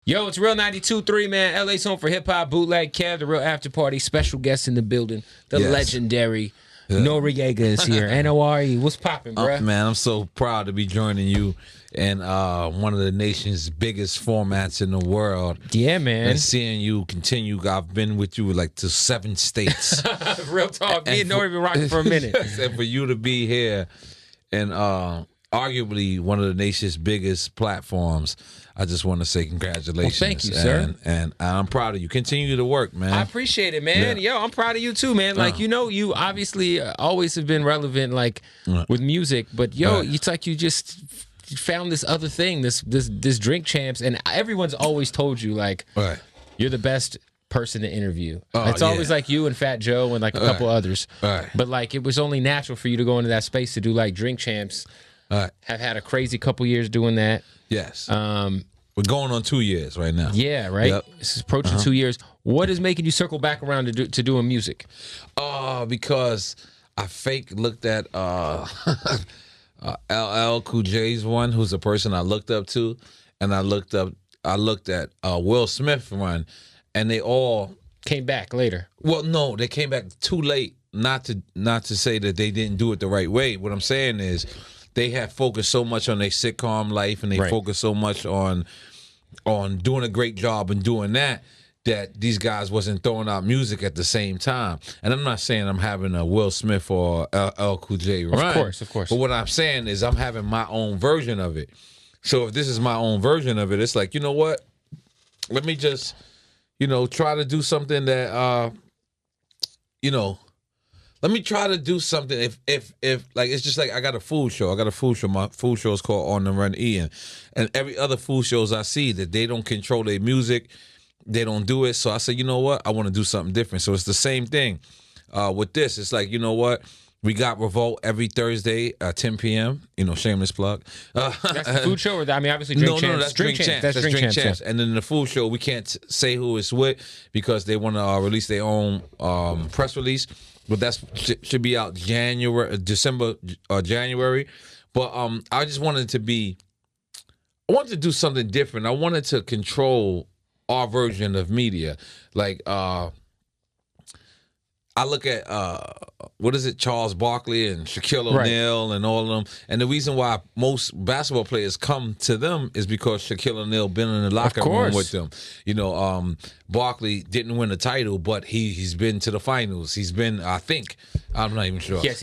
Yo, it's Real 92.3, man. LA's home for hip-hop, Bootleg, Kev, the Real After Party, special guest in the building, the legendary N.O.R.E is here. N.O.R.E, what's popping, bro? Man, I'm so proud to be joining you in one of the nation's biggest formats in the world. Yeah, man. And seeing you continue, I've been with you like to 7 states. Real talk, me and N.O.R.E been rocking for a minute. And for you to be here and arguably one of the nation's biggest platforms, I just want to say congratulations. Well, thank you, sir. And I'm proud of you. Continue to work, man. I appreciate it, man. Yeah. Yo, I'm proud of you too, man. Like, you obviously always have been relevant, like, with music. But, yo, it's like you just found this other thing, this Drink Champs. And everyone's always told you, like, you're the best person to interview. It's always like you and Fat Joe and, like, a couple others. But, like, it was only natural for you to go into that space to do, like, Drink Champs. Have had a crazy couple years doing that. Yes. We're going on 2 years right now. Yeah, right? Yep. This is approaching 2 years. What is making you circle back around to doing music? Because I fake looked at LL Cool J's one, who's a person I looked up to, and I looked at Will Smith run, and they all came back later. Well, no, they came back too late. Not to say that they didn't do it the right way. What I'm saying is, they had focused so much on their sitcom life, and they focused so much on doing a great job and doing that these guys wasn't throwing out music at the same time. And I'm not saying I'm having a Will Smith or LL Cool J run. Of course. But what I'm saying is I'm having my own version of it. So if this is my own version of it, it's like, you know what? Let me just, try to do something that, let me try to do something. If like, it's just like I got a food show. My food show is called On the Run Eating, and every other food shows I see that they don't control their music, they don't do it. So I said, you know what? I want to do something different. So it's the same thing with this. It's like, you know what? We got Revolt every Thursday at 10 p.m. Shameless plug. That's the food show, or obviously Drink Champs. No, that's Drink Champs. That's Drink Champs. And then the food show, we can't say who it's with because they want to release their own press release. But that should be out December or January. But I just wanted I wanted to do something different. I wanted to control our version of media. Like, I look at, Charles Barkley and Shaquille O'Neal and all of them. And the reason why most basketball players come to them is because Shaquille O'Neal been in the locker room with them. Barkley didn't win a title, but he's been to the finals. He's been, I think, I'm not even sure. Yes,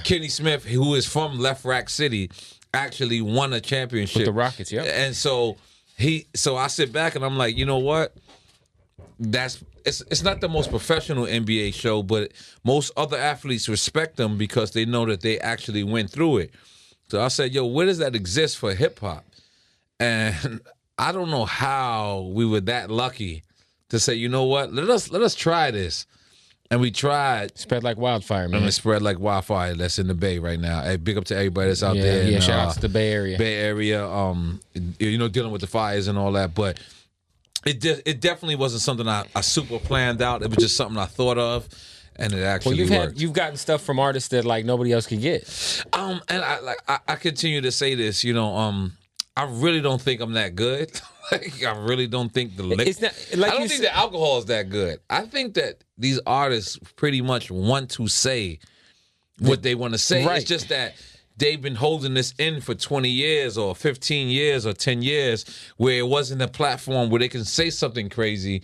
Kenny Smith, who is from Left Rack City, actually won a championship. With the Rockets, yeah. And so I sit back and I'm like, you know what? It's not the most professional NBA show, but most other athletes respect them because they know that they actually went through it. So I said, yo, where does that exist for hip hop? And I don't know how we were that lucky to say, you know what, let us try this. And we tried. Spread like wildfire, man. And it spread like wildfire. That's in the Bay right now. Hey, big up to everybody that's out there. Yeah, shout out to the Bay Area. Bay Area, dealing with the fires and all that. But it definitely wasn't something I super planned out. It was just something I thought of, and it actually worked. You've gotten stuff from artists that like nobody else can get. And I continue to say this. I really don't think I'm that good. I really don't think I don't think the alcohol is that good. I think that these artists pretty much want to say what they want to say. Right. It's just that they've been holding this in for 20 years or 15 years or 10 years where it wasn't a platform where they can say something crazy.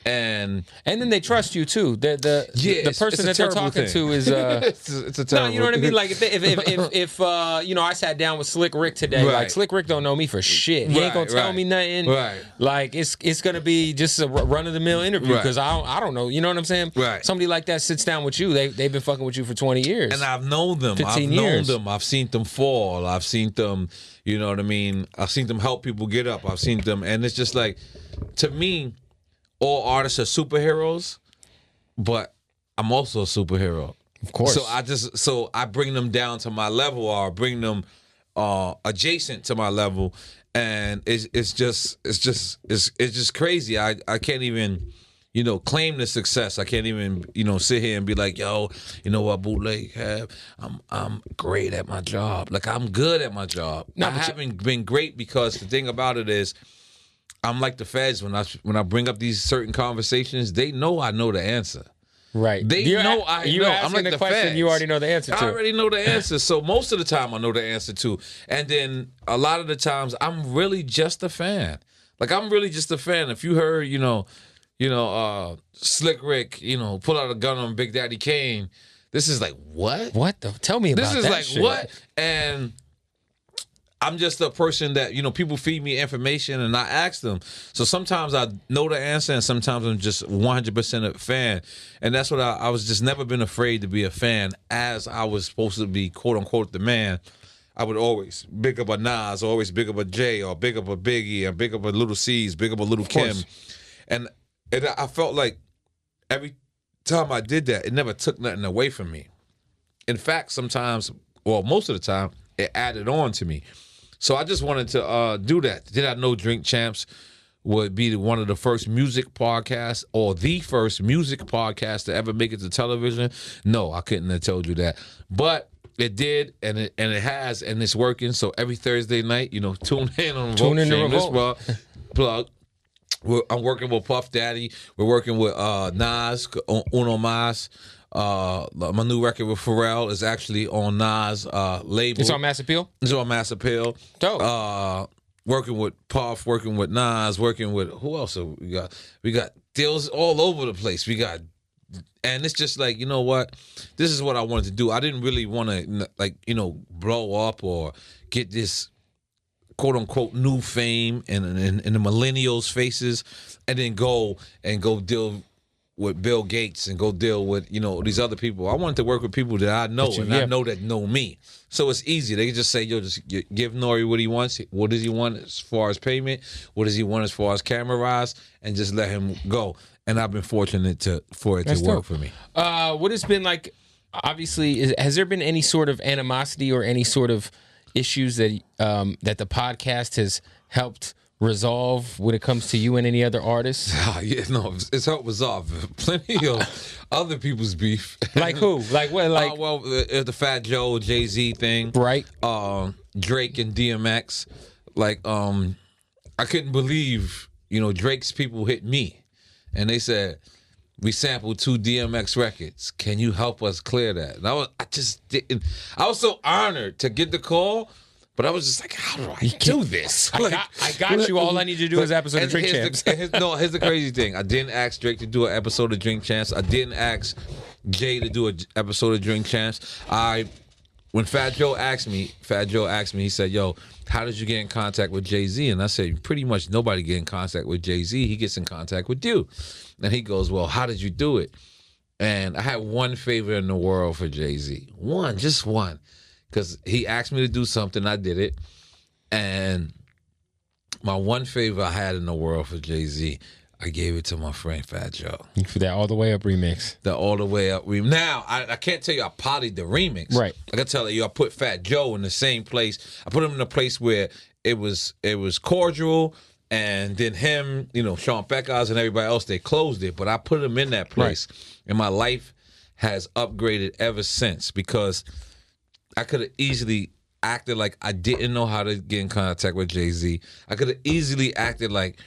And then they trust you too. The person that they're talking to is it's a terrible. No, you know what I mean. Like if I sat down with Slick Rick today. Like Slick Rick don't know me for shit. He ain't gonna tell me nothing. Right. Like it's gonna be just a run of the mill interview because I don't know. You know what I'm saying? Right. Somebody like that sits down with you. They've been fucking with you for 20 years. And I've known them. 15 years. I've seen them fall. I've seen them. You know what I mean? I've seen them help people get up. I've seen them, and it's just like, to me, all artists are superheroes, but I'm also a superhero. Of course. So I bring them down to my level, or bring them adjacent to my level, and it's just crazy. I can't even claim the success. I can't even sit here and be like, yo, you know what, Bootleg have? I'm great at my job. Like, I'm good at my job. I haven't been great because the thing about it is, I'm like the feds when I bring up these certain conversations. They know I know the answer. Right. They know I know. I'm like the question feds. you already know the answer to. I already know the answer. So most of the time I know the answer to. And then a lot of the times I'm really just a fan. Like I'm really just a fan. If you heard, Slick Rick, pull out a gun on Big Daddy Kane, this is like, what? What? Tell me about that. This is like, shit. what? And I'm just a person that, people feed me information and I ask them. So sometimes I know the answer and sometimes I'm just 100% a fan. And that's what I was just never been afraid to be a fan, as I was supposed to be, quote unquote, the man. I would always big up a Nas, always big up a Jay, or big up a Biggie, or big up a Little C's, big up a Little Kim. And I felt like every time I did that, it never took nothing away from me. In fact, sometimes, well, most of the time, it added on to me. So I just wanted to do that. Did I know Drink Champs would be one of the first music podcasts, or the first music podcast to ever make it to television? No, I couldn't have told you that. But it did, and it has, and it's working. So every Thursday night, tune in on Revolt. Plug. I'm working with Puff Daddy. We're working with Nas, Uno Mas. My new record with Pharrell is actually on Nas' label. It's on Mass Appeal? It's on Mass Appeal. Dope. Working with Puff, working with Nas, working with, who else we got? We got deals all over the place. And it's just like, you know what? This is what I wanted to do. I didn't really want to, blow up or get this quote unquote new fame in the millennials' faces, and then go deal with Bill Gates and go deal with these other people. I wanted to work with people that I know I know that know me. So it's easy. They can just say, just give N.O.R.E what he wants. What does he want as far as payment? What does he want as far as camera rise? And just let him go. And I've been fortunate for it to work for me. What has been like? Obviously, has there been any sort of animosity or any sort of issues that that the podcast has helped resolve when it comes to you and any other artists? It's helped resolve plenty of other people's beef. Like who? Like what? Like the Fat Joe Jay-Z thing, right? Drake and DMX. I couldn't believe Drake's people hit me, and they said, we sampled 2 DMX records. Can you help us clear that? And I just didn't. I was so honored to get the call, but I was just like, how do I do this? I got you. All I need to do is an episode of Drink Champs. Here's the crazy thing. I didn't ask Drake to do an episode of Drink Champs. I didn't ask Jay to do an episode of Drink Champs. When Fat Joe asked me, he said, yo, how did you get in contact with Jay-Z? And I said, pretty much nobody get in contact with Jay-Z. He gets in contact with you. And he goes, well, how did you do it? And I had one favor in the world for Jay-Z. Just one. Because he asked me to do something, I did it. And my one favor I had in the world for Jay-Z, I gave it to my friend Fat Joe. For that All the Way Up remix. The All the Way Up remix. Now, I can't tell you I potted the remix. Right. I can tell you I put Fat Joe in the same place. I put him in a place where it was cordial, and then him, Sean Beckers and everybody else, they closed it. But I put him in that place. Right. And my life has upgraded ever since, because I could have easily acted like I didn't know how to get in contact with Jay-Z. I could have easily acted like,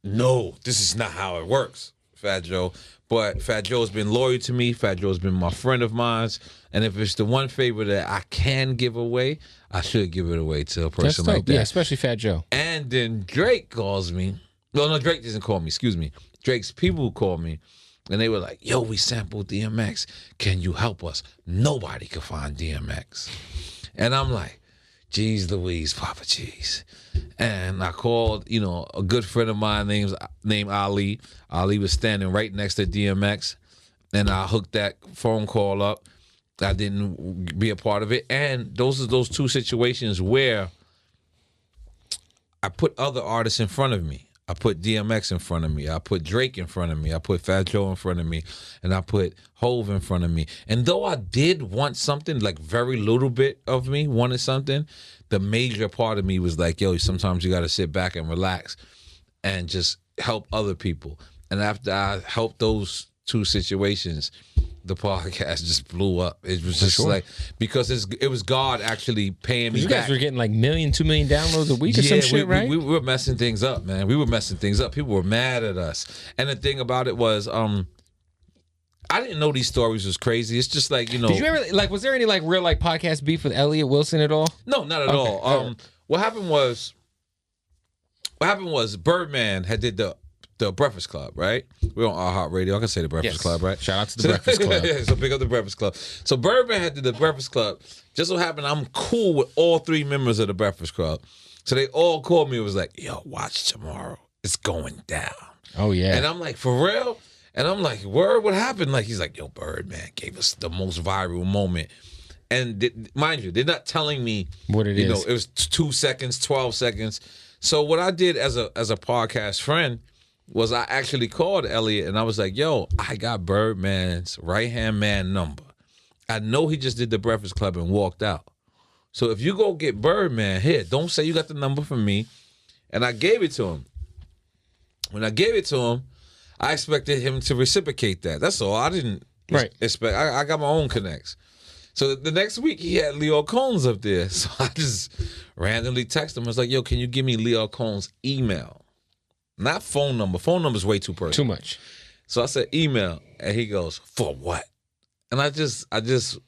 no, this is not how it works, Fat Joe. But Fat Joe's been loyal to me. Fat Joe's been my friend of mine. And if it's the one favor that I can give away, I should give it away to a person like that. Yeah, especially Fat Joe. And then Drake calls me. No, Drake doesn't call me. Excuse me. Drake's people called me. And they were like, yo, we sampled DMX. Can you help us? Nobody could find DMX. And I'm like, geez Louise, Papa Cheese. And I called, a good friend of mine named Ali. Ali was standing right next to DMX. And I hooked that phone call up. I didn't be a part of it. And those are those 2 situations where I put other artists in front of me. I put DMX in front of me. I put Drake in front of me. I put Fat Joe in front of me. And I put Hove in front of me. And though I did want something, like very little bit of me wanted something, the major part of me was like, yo, sometimes you got to sit back and relax and just help other people. And after I helped those 2 situations, the podcast just blew up. It was just like, because it was God actually paying me back. You guys were getting like 1 million, 2 million downloads a week or some shit, right? We were messing things up, man. We were messing things up. People were mad at us. And the thing about it was, I didn't know these stories was crazy. It's just like, you know. Did you ever, like, was there any like real like podcast beef with Elliott Wilson at all? No, not at all. What happened was Birdman had did the Breakfast Club, right? We're on iHeartRadio. I can say the Breakfast Club, right? Shout out to the Breakfast Club. So pick up the Breakfast Club. So Birdman had did the Breakfast Club. Just so happened I'm cool with all 3 members of the Breakfast Club. So they all called me and was like, yo, watch tomorrow. It's going down. Oh, yeah. And I'm like, for real? And I'm like, word, what happened? Like, he's like, yo, Birdman gave us the most viral moment. And mind you, they're not telling me what it is. You know, it was 2 seconds, 12 seconds. So what I did as a podcast friend was I actually called Elliott and I was like, yo, I got Birdman's right-hand man number. I know he just did the Breakfast Club and walked out. So if you go get Birdman, here, don't say you got the number from me. And I gave it to him. When I gave it to him, I expected him to reciprocate that. That's all. I didn't expect. I got my own connects. So the next week, he had Leo Combs up there. So I just randomly texted him. I was like, yo, can you give me Leo Combs' email? Not phone number. Phone number is way too personal. Too much. So I said email, and he goes, for what? And I just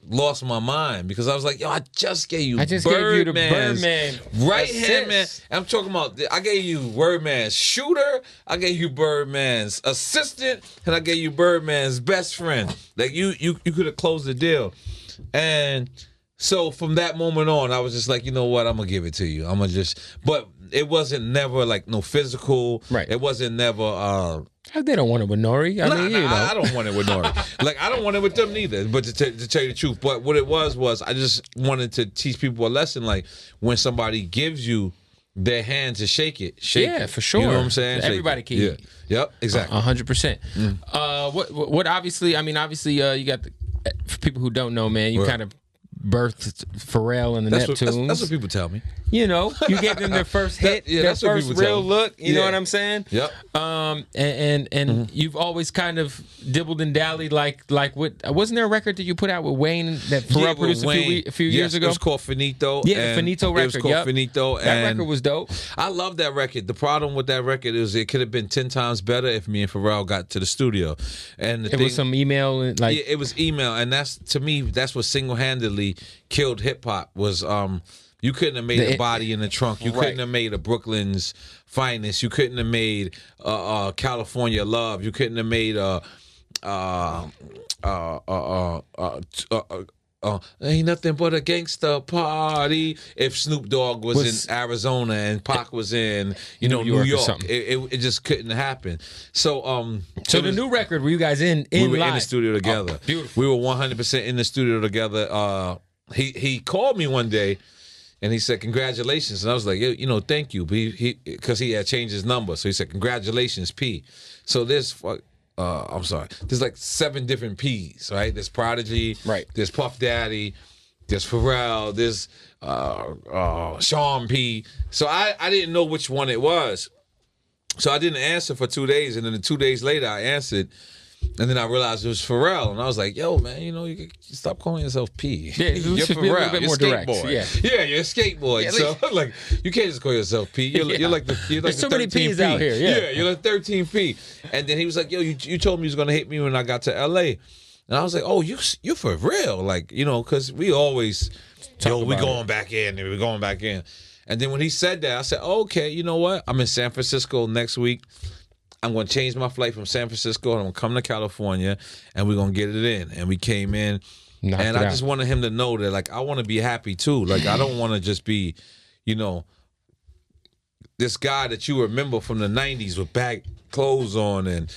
lost my mind because I was like, yo, I just gave you Birdman right-hand man. I'm talking about, I gave you Birdman's shooter, I gave you Birdman's assistant, and I gave you Birdman's best friend. Like, you could have closed the deal. And so from that moment on, I was just like, you know what? I'm going to give it to you. But it wasn't never like no physical. Right. It wasn't never. They don't want it with N.O.R.E. I don't want it with N.O.R.E. Like, I don't want it with them neither. But to tell you the truth, but what it was I just wanted to teach people a lesson. Like, when somebody gives you their hand to shake it. Yeah, for sure. You know what I'm saying? Everybody can. Yeah. Yep, exactly. 100%. What obviously, you got for people who don't know, man, you kind of birthed Pharrell and the Neptunes. That's what people tell me. You know, you gave them their first hit, their first real look. You know what I'm saying? Yep. And you've always kind of dibbled and dallied like what wasn't there a record that you put out with Wayne that Pharrell produced a few years ago? It was called Finito. Yeah, the Finito record. It was called Finito. That record was dope. I love that record. The problem with that record is it could have been 10 times better if me and Pharrell got to the studio. And it was some email it was email, and that's, to me, that's what single-handedly killed hip hop was you couldn't have made a Body in the Trunk. You couldn't have made a Brooklyn's Finest. You couldn't have made California Love. You couldn't have made Ain't Nothing But a Gangsta Party if Snoop Dogg was in Arizona and Pac was in New York. It just couldn't happen. So the new record, were you guys in we were live? In the studio together. Oh, beautiful. We were 100% in the studio together. He called me one day and he said, congratulations. And I was like, thank you. Because he had changed his number. So he said, congratulations, P. So there's like 7 different P's, right? There's Prodigy, right? There's Puff Daddy, there's Pharrell, there's Sean P. So I didn't know which one it was. So I didn't answer for 2 days. And then 2 days later, I answered. And then I realized it was Pharrell, and I was like, "Yo, man, you stop calling yourself P. Yeah, you're Pharrell. Bit you're more direct. Yeah, you're a skateboard. So like, you can't just call yourself P. You're like the There's so many 13 P's out here. Yeah, you're the 13 P. And then he was like, "Yo, you told me you was gonna hit me when I got to L.A." And I was like, "Oh, you for real? Like, because we always, we going back in, and we're going back in." And then when he said that, I said, "Okay, you know what? I'm in San Francisco next week. I'm going to change my flight from San Francisco and I'm going to come to California and we're going to get it in." And we came in. And I just wanted him to know that, like, I want to be happy too. Like, I don't want to just be, this guy that you remember from the 90s with bag clothes on and,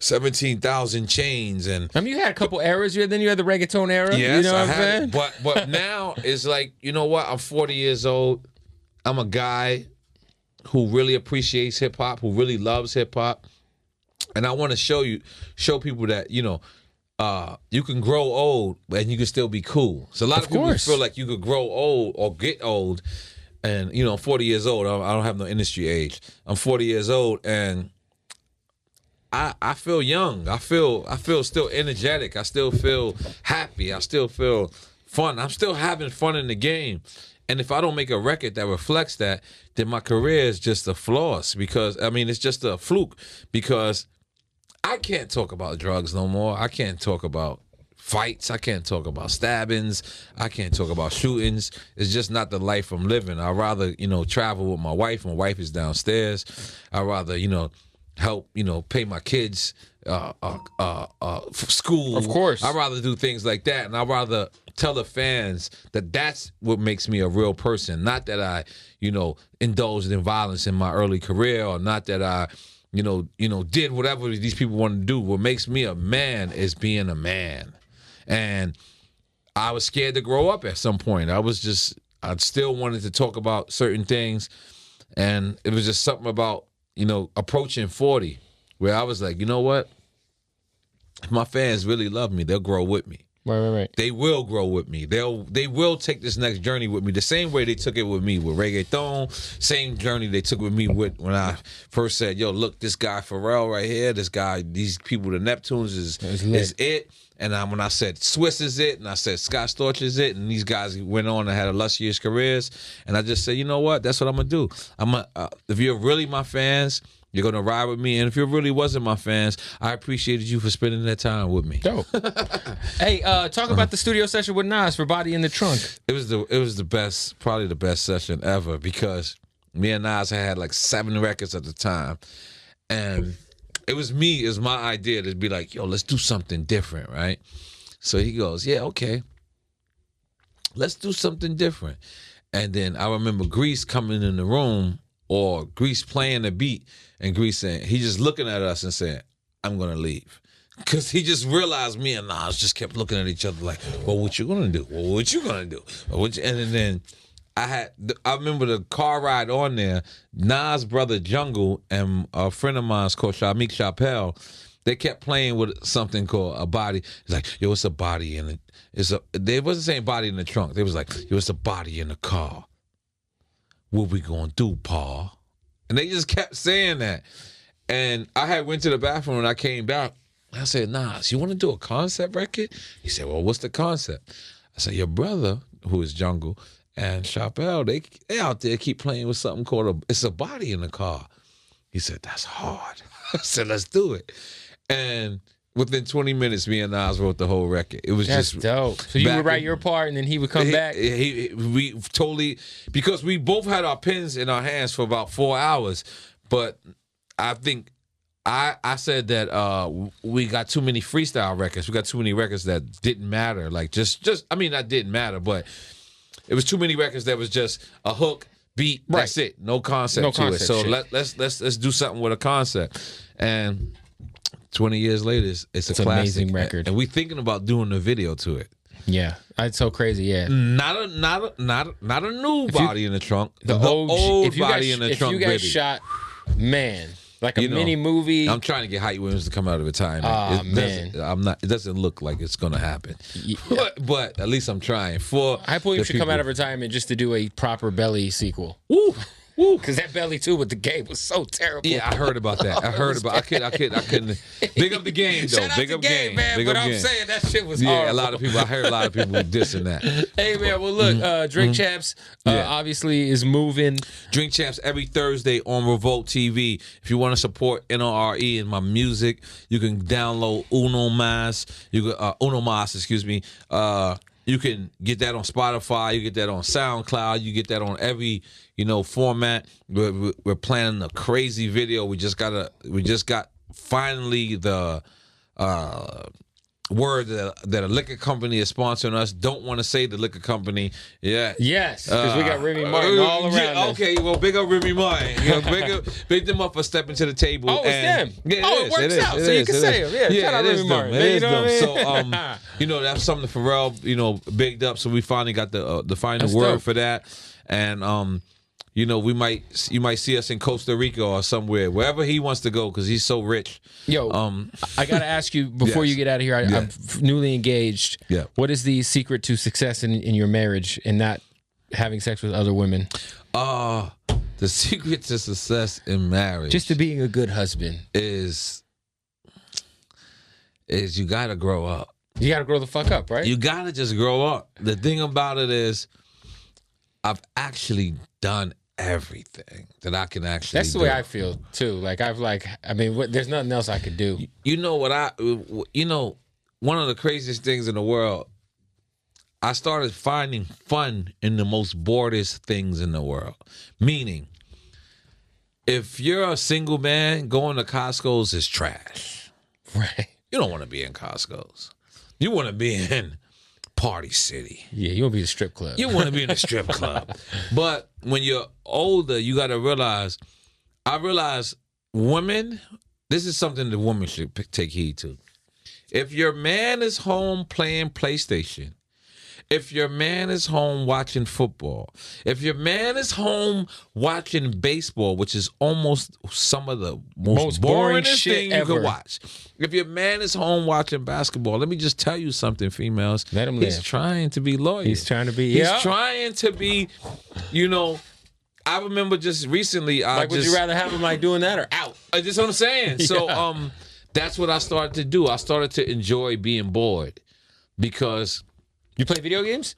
17,000 chains. And you had a couple eras. Then you had the reggaeton era. Yes, you know I what I'm had saying? But now it's like, you know what? I'm 40 years old. I'm a guy who really appreciates hip hop, who really loves hip hop, and I want to show people that you can grow old and you can still be cool. So a lot of people feel like you could grow old or get old, and I'm 40 years old. I don't have no industry age. I'm 40 years old, and I feel young. I feel still energetic. I still feel happy. I still feel fun. I'm still having fun in the game. And if I don't make a record that reflects that, then my career is just a floss. Because I mean, it's just a fluke. Because I can't talk about drugs no more. I can't talk about fights. I can't talk about stabbings. I can't talk about shootings. It's just not the life I'm living. I'd rather, travel with my wife. My wife is downstairs. I'd rather, help, pay my kids school. Of course. I'd rather do things like that. And I'd rather tell the fans that that's what makes me a real person. Not that I, indulged in violence in my early career, or not that I, did whatever these people want to do. What makes me a man is being a man. And I was scared to grow up at some point. I still wanted to talk about certain things. And it was just something about, approaching 40, where I was like, you know what? If my fans really love me, they'll grow with me. Right. They will grow with me. They will take this next journey with me the same way they took it with me with reggaeton. Same journey they took with me with when I first said, "Yo, look, this guy Pharrell right here. This guy, these people, the Neptunes is it." And when I said Swiss is it, and I said Scott Storch is it, and these guys went on and had illustrious careers, and I just said, you know what? That's what I'm gonna do. If you're really my fans, you're going to ride with me. And if you really wasn't my fans, I appreciated you for spending that time with me. Dope. Hey, talk about the studio session with Nas for Body in the Trunk. It was the best, probably the best session ever, because me and Nas had like 7 records at the time. And it was my idea to be like, yo, let's do something different, right? So he goes, yeah, okay. Let's do something different. And then I remember Grease coming in the room, or Grease playing the beat, and Grease saying, he just looking at us and saying, I'm going to leave. Because he just realized me and Nas just kept looking at each other like, well, what you going to do? Well, what you going to do? And then I remember the car ride on there, Nas' brother Jungle and a friend of mine called Shamik Chappelle, they kept playing with something called a body. It's like, yo, it's a body in it. They wasn't saying body in the trunk. They was like, yo, it's a body in the car. What we gonna do, Paul? And they just kept saying that. And I had went to the bathroom and I came back. I said, Nas, you want to do a concept record? He said, well, what's the concept? I said, your brother, who is Jungle, and Chappelle, they out there keep playing with something called it's a body in the car. He said, that's hard. I said, let's do it. And within 20 minutes, me and Nas wrote the whole record. It was just dope. So you would write your part, and then he would come back? We totally, because we both had our pens in our hands for about 4 hours. But I think I said that we got too many freestyle records. We got too many records that didn't matter. Like that didn't matter, but it was too many records that was just a hook, beat, right. That's it. No concept to it. So let's do something with a concept. And 20 years later, it's a classic. Amazing record. And we thinking about doing a video to it. Yeah, it's so crazy. Yeah, not a new body in the trunk. The old body in the trunk. If you got shot, man, like a mini movie. I'm trying to get Hype Williams to come out of retirement. It doesn't look like it's gonna happen. Yeah. But at least I'm trying. Hype Williams should come out of retirement just to do a proper Belly sequel. Woo. Because that Belly 2 with the game was so terrible. Yeah, I heard about that. I couldn't. Big up the game, though. Big up game, man. But I'm saying that shit was horrible. I heard a lot of people dissing that. Hey, man, well, look, Drink Champs obviously is moving. Drink Champs every Thursday on Revolt TV. If you want to support N.O.R.E. and my music, you can download Uno Mas. Uno Mas, excuse me. You can get that on Spotify. You get that on SoundCloud. You get that on every format. We're planning a crazy video. We just got finally the word that a liquor company is sponsoring us. Don't want to say the liquor company. Yeah. Yes, because we got Remy Martin all around. Yeah, okay, well, big up Remy Martin. Big them up for stepping to the table. Oh, it's them. Yeah, it works out. So you can say them. Yeah, shout out Remy Martin. It is them. So that's something Pharrell, bigged up. So we finally got the final word for that. And you might see us in Costa Rica or somewhere, wherever he wants to go, because he's so rich. Yo, I gotta ask you before you get out of here. I'm newly engaged. Yeah. What is the secret to success in your marriage and not having sex with other women? The secret to success in marriage, just to being a good husband, is is you got to grow up. You got to grow the fuck up, right? You got to just grow up. The thing about it is I've actually done everything that I can actually That's the way I feel, too. Like, there's nothing else I could do. You know one of the craziest things in the world, I started finding fun in the most boredest things in the world. Meaning, if you're a single man, going to Costco's is trash. Right. You don't want to be in Costco's. You want to be in Party City. Yeah, you want to be in a strip club. You want to be in a strip club. But when you're older, you got to realize, I realize women, this is something the women should take heed to. If your man is home playing PlayStation, if your man is home watching football, if your man is home watching baseball, which is almost some of the most boring shit you can watch. If your man is home watching basketball, let me just tell you something, females. Let him He's live. trying to be loyal. He's trying to be, He's trying to be, I remember just recently, would you rather have him like doing that or out? That's what I'm saying. So that's what I started to do. I started to enjoy being bored because... You play video games?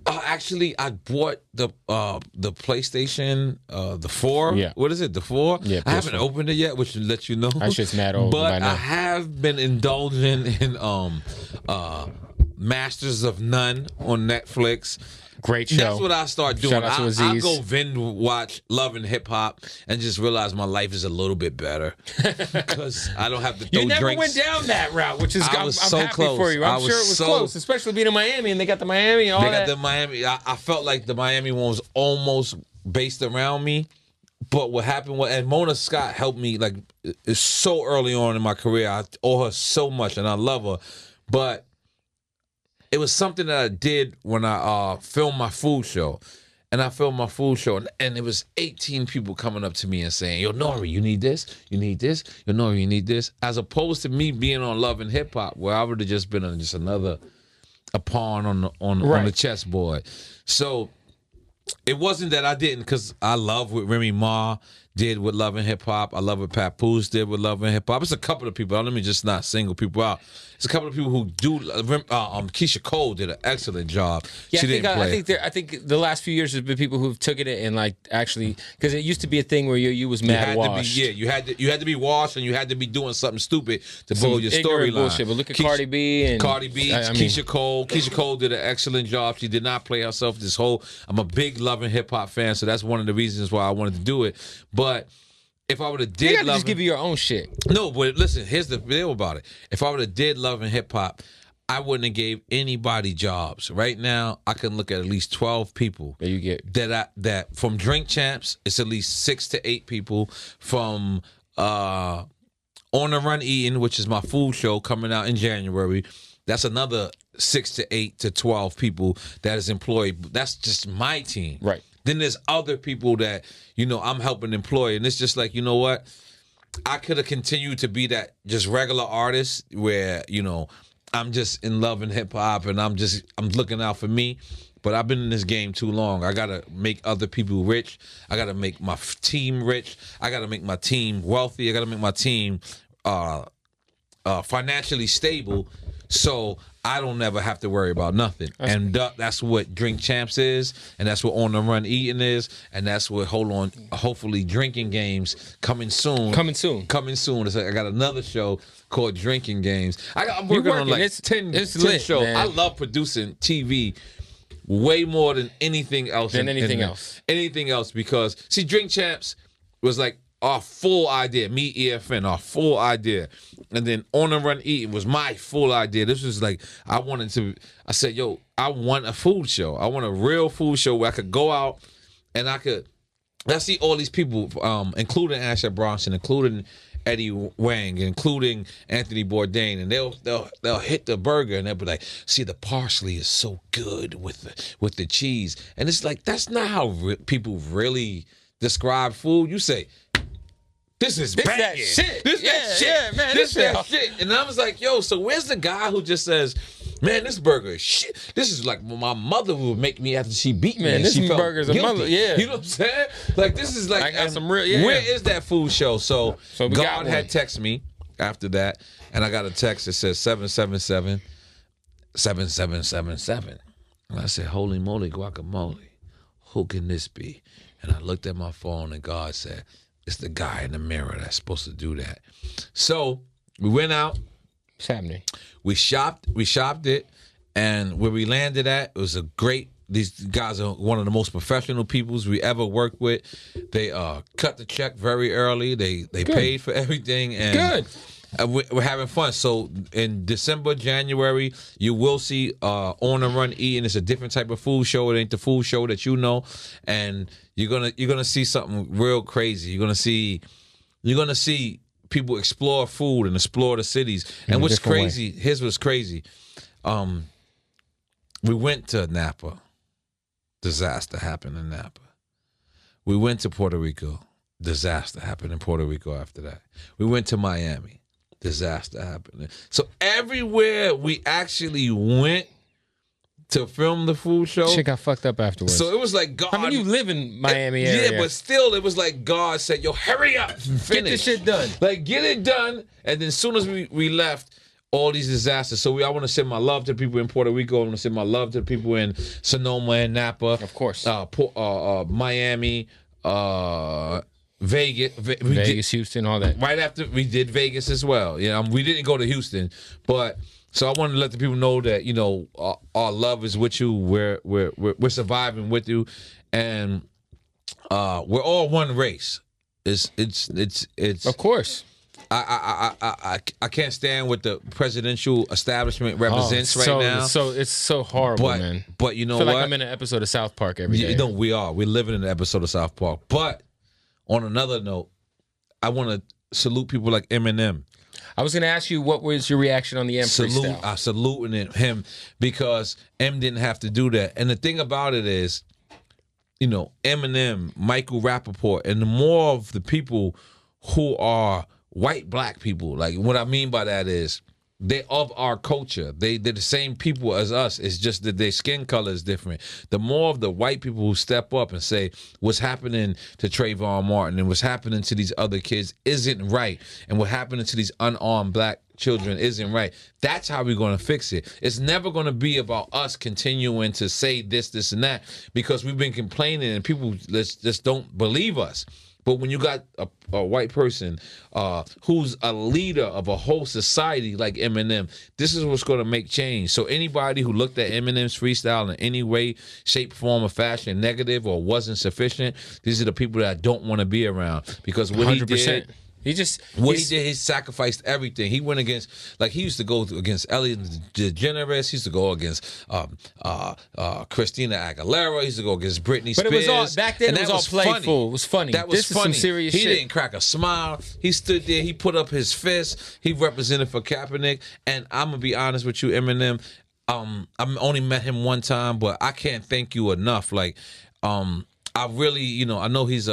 Actually, I bought the PlayStation, the 4. Yeah. What is it? The 4? Yeah. I haven't opened it yet, which will let you know. I shit's mad old. But I have been indulging in Masters of None on Netflix. Great show. That's what I start doing. Shout out to I go watch Love and Hip Hop and just realize my life is a little bit better because I don't have to throw drinks. You never went down that route, which is I'm so happy close. for you. I'm sure it was close, especially being in Miami and they got the Miami and all that. They got the Miami. I felt like the Miami one was almost based around me. But what happened was, and Mona Scott helped me, like, it's so early on in my career. I owe her so much and I love her. But it was something that I did when I filmed my food show. And I filmed my food show, and it was 18 people coming up to me and saying, yo, N.O.R.E, you need this? You need this? Yo, N.O.R.E, you need this? As opposed to me being on Love and Hip Hop, where I would have just been just another pawn on the chessboard. So it wasn't that I didn't, because I love what Remy Ma did with Love and Hip Hop. I love what Papoose did with Love and Hip Hop. It's a couple of people. Let me just not single people out. It's a couple of people who do. Keisha Cole did an excellent job. Yeah, she didn't play. I think the last few years there's been people who've taken it and like actually, because it used to be a thing where you was mad washed. You had to be washed and you had to be doing something stupid to blow your storyline. But look at Cardi B, Keisha Cole. Keisha Cole did an excellent job. She did not play herself. I'm a big Love and Hip Hop fan, so that's one of the reasons why I wanted to do it. But if I would have did Love, just give you your own shit. No, but listen, here's the deal about it. If I would have did Love and Hip Hop, I wouldn't have gave anybody jobs. Right now, I can look at least 12 people that you get that from Drink Champs. It's at least 6 to 8 people from On the Run Eating, which is my food show coming out in January. That's another 6 to 8 to 12 people that is employed. That's just my team, right? Then there's other people that, I'm helping employ. And it's just like, you know what? I could have continued to be that just regular artist where, I'm just in love and hip hop and I'm looking out for me. But I've been in this game too long. I got to make other people rich. I got to make my team rich. I got to make my team wealthy. I got to make my team financially stable. So I don't never have to worry about nothing. That's what Drink Champs is, and that's what On the Run Eating is, and that's what hopefully Drinking Games coming soon. Coming soon. It's like I got another show called Drinking Games. I'm working on like 10 shows. Man. I love producing TV way more than anything else. Anything else, because see, Drink Champs was like our full idea. Me, EFN, our full idea. And then On the Run Eating was my full idea. This was like, I said, yo, I want a food show. I want a real food show where I could go out and I see all these people, including Asha Bronson, including Eddie Wang, including Anthony Bourdain, and they'll hit the burger and they'll be like, see, the parsley is so good with the cheese. And it's like, that's not how people really describe food. You say, this is banging. That shit. This that shit. Yeah, man, this that shit. And I was like, yo, so where's the guy who just says, man, this burger is shit. This is like my mother would make me after she beat me. Man, and this she burger's a mother. Yeah. You know what I'm saying? Like, this is like, I got some real, yeah. Where is that food show? So God had texted me after that, and I got a text that says 777-7777. And I said, holy moly, guacamole, who can this be? And I looked at my phone, and God said, it's the guy in the mirror that's supposed to do that. So we went out. What's happening? We shopped it, and where we landed at, it was a great. These guys are one of the most professional peoples we ever worked with. They cut the check very early. They paid for everything, and we're having fun. So in December, January, you will see On the Run Eating. It's a different type of food show. It ain't the food show that you know, and you're gonna see something real crazy. You're gonna see people explore food and explore the cities. And what's crazy? Here's what's crazy. We went to Napa. Disaster happened in Napa. We went to Puerto Rico. Disaster happened in Puerto Rico after that. We went to Miami. Disaster happened. So everywhere we actually went to film the food show, shit got fucked up afterwards. So it was like God. I mean, you live in Miami area. Yeah, but still, it was like God said, yo, hurry up. Finish. Get this shit done. Like, get it done. And then as soon as we left, all these disasters. So I want to send my love to the people in Puerto Rico. I want to send my love to the people in Sonoma and Napa. Of course. Miami, Vegas, Houston, all that. Right after we did Vegas as well. Yeah, we didn't go to Houston, but so I wanted to let the people know that our love is with you. We're surviving with you, and we're all one race. It's of course. I can't stand what the presidential establishment represents right now. So it's so horrible, man. But you know what? I feel what? like I'm in an episode of South Park every day. We are. We're living in an episode of South Park. But on another note, I want to salute people like Eminem. I was going to ask you, what was your reaction on the M freestyle? I saluting him because M didn't have to do that. And the thing about it is, Eminem, Michael Rappaport, and the more of the people who are white black people, like what I mean by that is they're of our culture. They're the same people as us. It's just that their skin color is different. The more of the white people who step up and say what's happening to Trayvon Martin and what's happening to these other kids isn't right, and what happening to these unarmed black children isn't right. That's how we're going to fix it. It's never going to be about us continuing to say this, and that, because we've been complaining and people just don't believe us. But when you got a white person who's a leader of a whole society like Eminem, this is what's going to make change. So anybody who looked at Eminem's freestyle in any way, shape, form, or fashion negative or wasn't sufficient, these are the people that I don't want to be around, because what 100%. He did... He sacrificed everything. He went against, like, he used to go against Ellen DeGeneres. He used to go against Christina Aguilera. He used to go against Britney Spears. But it was all, back then, it was all playful. Funny. It was funny. That was funny. Is some serious shit. He didn't crack a smile. He stood there. He put up his fist. He represented for Kaepernick. And I'm going to be honest with you, Eminem, I only met him one time, but I can't thank you enough. Like, I really, I know he's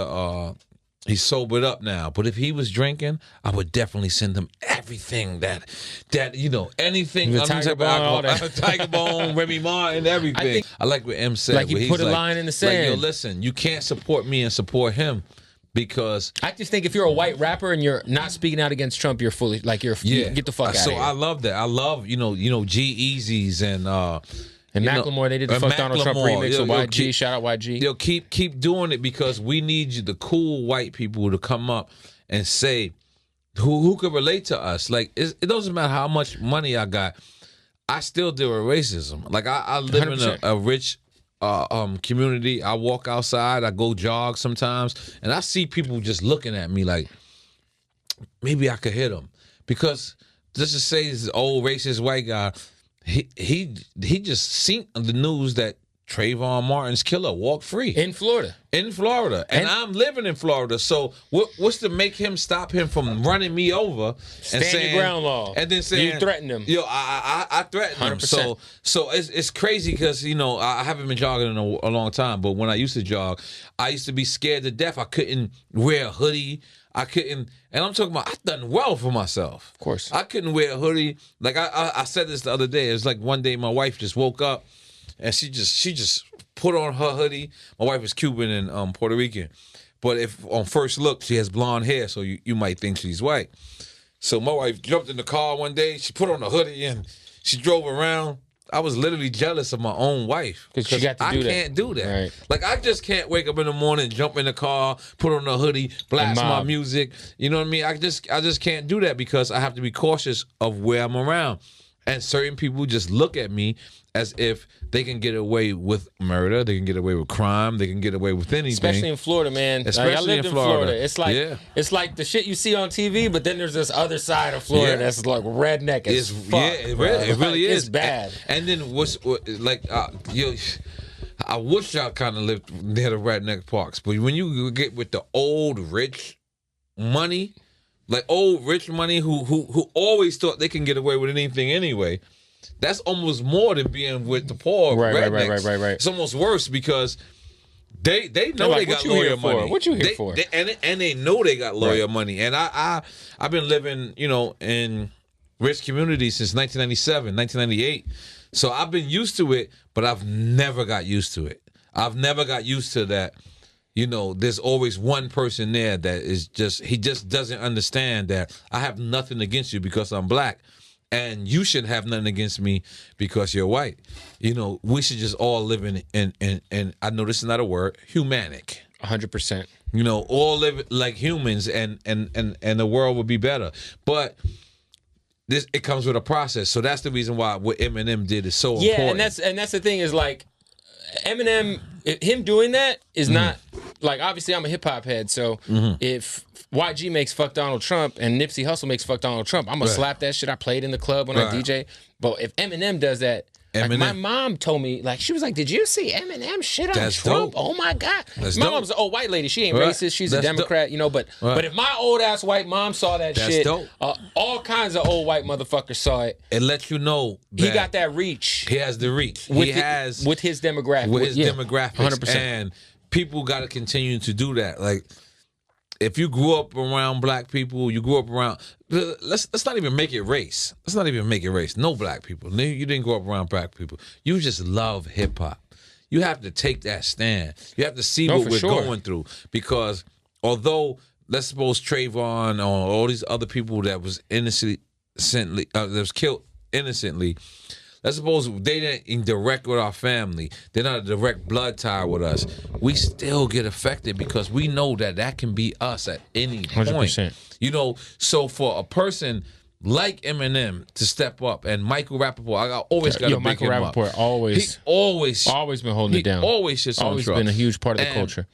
he's sobered up now, but if he was drinking, I would definitely send him everything that anything. Tiger Bone, Remy Martin, everything. I like what M said. Like he put a line in the sand. Like, yo, listen, you can't support me and support him, because I just think if you're a white rapper and you're not speaking out against Trump, you're fully you get the fuck out of here. So I love that. I love G-Eazy's and Macklemore, they did the Fuck Donald Trump remix of YG. Shout out YG. Keep doing it, because we need the cool white people to come up and say who could relate to us. Like, it doesn't matter how much money I got, I still deal with racism. Like, I live 100%. in a rich community. I walk outside, I go jog sometimes, and I see people just looking at me like maybe I could hit them, because let's just say this old racist white guy. He just seen the news that Trayvon Martin's killer walked free in Florida. And I'm living in Florida. So what's to make him stop him from running me over and saying your ground law, and then saying you threatened him? Yo, I threatened 100%. him. So it's crazy, because I haven't been jogging in a long time. But when I used to jog, I used to be scared to death. I couldn't wear a hoodie. I couldn't, and I'm talking about, I've done well for myself. Of course. I couldn't wear a hoodie. Like I said this the other day. It was like one day my wife just woke up and she just put on her hoodie. My wife is Cuban and Puerto Rican. But if on first look she has blonde hair, so you might think she's white. So my wife jumped in the car one day. She put on a hoodie and she drove around. I was literally jealous of my own wife because she got to do that. I can't do that. Right. Like I just can't wake up in the morning, jump in the car, put on a hoodie, blast my music. You know what I mean? I just can't do that because I have to be cautious of where I'm around. And certain people just look at me as if they can get away with murder, they can get away with crime, they can get away with anything. Especially in Florida, man. Especially I lived in Florida. It's like the shit you see on TV, but then there's this other side of Florida that's like redneck as fuck. Yeah, it really is. It's bad. And then I wish y'all kind of lived near the redneck parks, but when you get with the old rich money, like old rich money who always thought they can get away with anything anyway, that's almost more than being with the poor rednecks. Right. It's almost worse because they know like, they got lawyer money. What you here for? And they know they got lawyer money. And I've been living, in rich communities since 1997, 1998. So I've been used to it, but I've never got used to it. I've never got used to that. There's always one person there that he just doesn't understand that I have nothing against you because I'm black. And you should have nothing against me because you're white. We should just all live in I know this is not a word, humanic. 100%. All live like humans and the world would be better. But it comes with a process. So that's the reason why what Eminem did is so important. Yeah, and that's the thing is like Eminem, him doing that is not like, obviously I'm a hip hop head, so if YG makes fuck Donald Trump and Nipsey Hussle makes fuck Donald Trump, I'm gonna slap that shit. I played in the club when I DJ. But if Eminem does that, like my mom told me, like she was like, "Did you see Eminem shit on Trump? Dope. Oh my god!" My mom's an old white lady. She ain't racist. She's a Democrat, But if my old ass white mom saw that shit, all kinds of old white motherfuckers saw it. It lets you know he got that reach. He has the reach. With his demographic. With his demographics, 100%. And people got to continue to do that. Like, if you grew up around black people, you grew up around. Let's not even make it race. Let's not even make it race. No black people. You didn't grow up around black people. You just love hip hop. You have to take that stand. You have to see what we're going through, because although let's suppose Trayvon or all these other people that was that was killed innocently. Let's suppose they didn't direct with our family. They're not a direct blood tie with us. We still get affected because we know that can be us at any point. 100%. So for a person like Eminem to step up, and Michael Rappaport, I always got to big Michael him Rappaport up. Always been holding it down. Always just always been a huge part of the culture.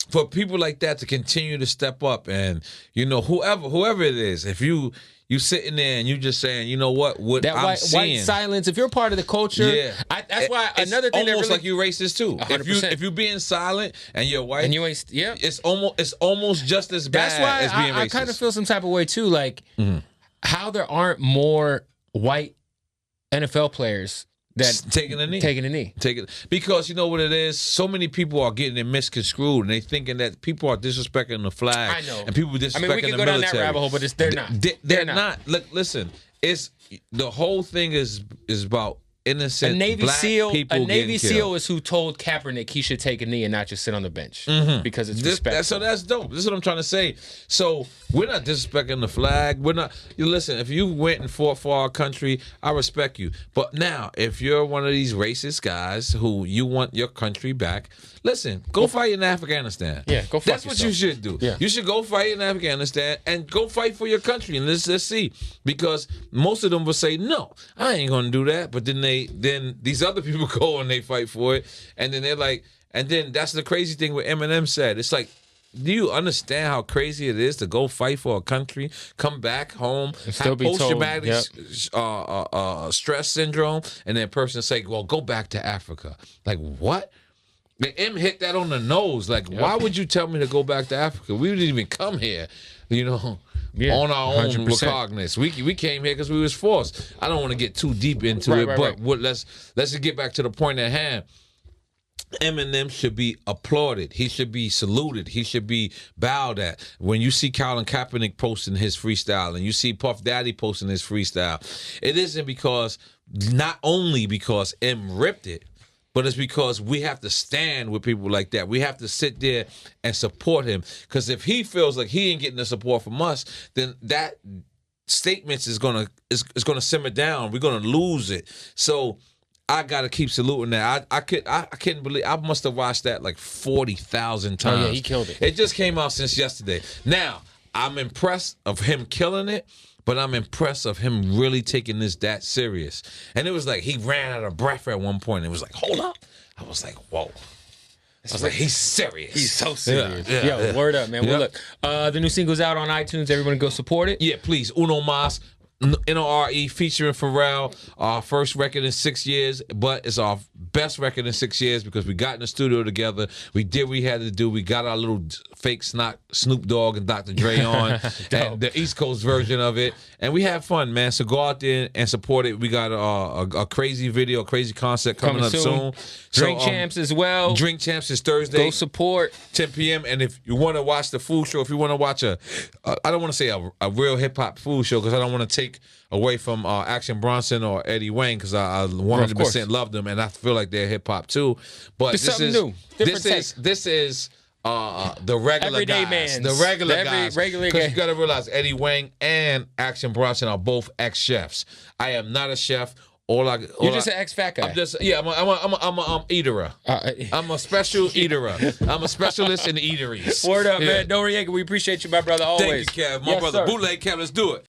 For people like that to continue to step up, and whoever it is, if you sitting there and you just saying, you know what that I'm seeing. White silence. If you're part of the culture, that's why another thing. It's almost like you racist too. 100%. If you being silent and you're white, and you ain't, it's almost just as bad. That's why as being racist. I kind of feel some type of way too, like how there aren't more white NFL players that taking a knee. Because you know what it is? So many people are getting it misconstrued, and they thinking that people are disrespecting the flag. I know. And people disrespecting the military. We can go down that rabbit hole, but they're not. They're not. Look, listen. It's the whole thing is about innocent black people. A Navy SEAL is who told Kaepernick he should take a knee and not just sit on the bench because it's respectful. So that's dope. This is what I'm trying to say. So we're not disrespecting the flag. We're not. Listen, if you went and fought for our country, I respect you. But now, if you're one of these racist guys who you want your country back, listen, go fight in Afghanistan. Yeah, go fight. That's what you should do. Yeah. You should go fight in Afghanistan and go fight for your country. And let's see, because most of them will say, no, I ain't gonna do that. But then these other people go and they fight for it, and then they're like, and then that's the crazy thing what Eminem said. It's like, do you understand how crazy it is to go fight for a country, come back home, have post-traumatic stress syndrome, and then a person say, well, go back to Africa. Like, what? M hit that on the nose. Like, why would you tell me to go back to Africa? We didn't even come here, on our own 100%. Recognizance. We came here because we was forced. I don't want to get too deep into it, but let's just get back to the point at hand. Eminem should be applauded. He should be saluted. He should be bowed at. When you see Colin Kaepernick posting his freestyle and you see Puff Daddy posting his freestyle, it isn't not only because M ripped it, but it's because we have to stand with people like that. We have to sit there and support him. Because if he feels like he ain't getting the support from us, then statements is gonna simmer down. We're gonna lose it. So I gotta keep saluting that. I couldn't believe I must have watched that like 40,000 times. Oh yeah, he killed it. It just came out since yesterday. Now I'm impressed of him killing it, but I'm impressed of him really taking this that serious. And it was like he ran out of breath at one point. It was like, hold up. I was like, whoa. I was like, he's serious. He's so serious. Yeah, word up, man. Well, look, the new single's out on iTunes. Everyone go support it. Yeah, please. Uno Mas, N.O.R.E, featuring Pharrell. Our first record in 6 years, but it's our best record in 6 years because we got in the studio together. We did what we had to do. We got our little fake Snoop Dogg and Dr. Dre on, and the East Coast version of it. And we had fun, man. So go out there and support it. We got a crazy video, a crazy concept coming up soon. Drink Champs as well. Drink Champs is Thursday. Go support. 10 p.m. And if you want to watch the food show, if you want to watch I don't want to say a real hip-hop food show because I don't want to take away from Action Bronson or Eddie Wayne because I 100% love them and I feel like they're hip-hop too. But this is new. This is the regular everyday guys. mans. The regular guys. Regular because you got to realize Eddie Wayne and Action Bronson are both ex-chefs. I am not a chef. You're just an ex-fat guy. I'm a eaterer. I'm a special eaterer. I'm a specialist in eateries. Word up, man. N.O.R.E, we appreciate you, my brother, always. Thank you, Kev. My brother. Sir. Bootleg Kev, let's do it.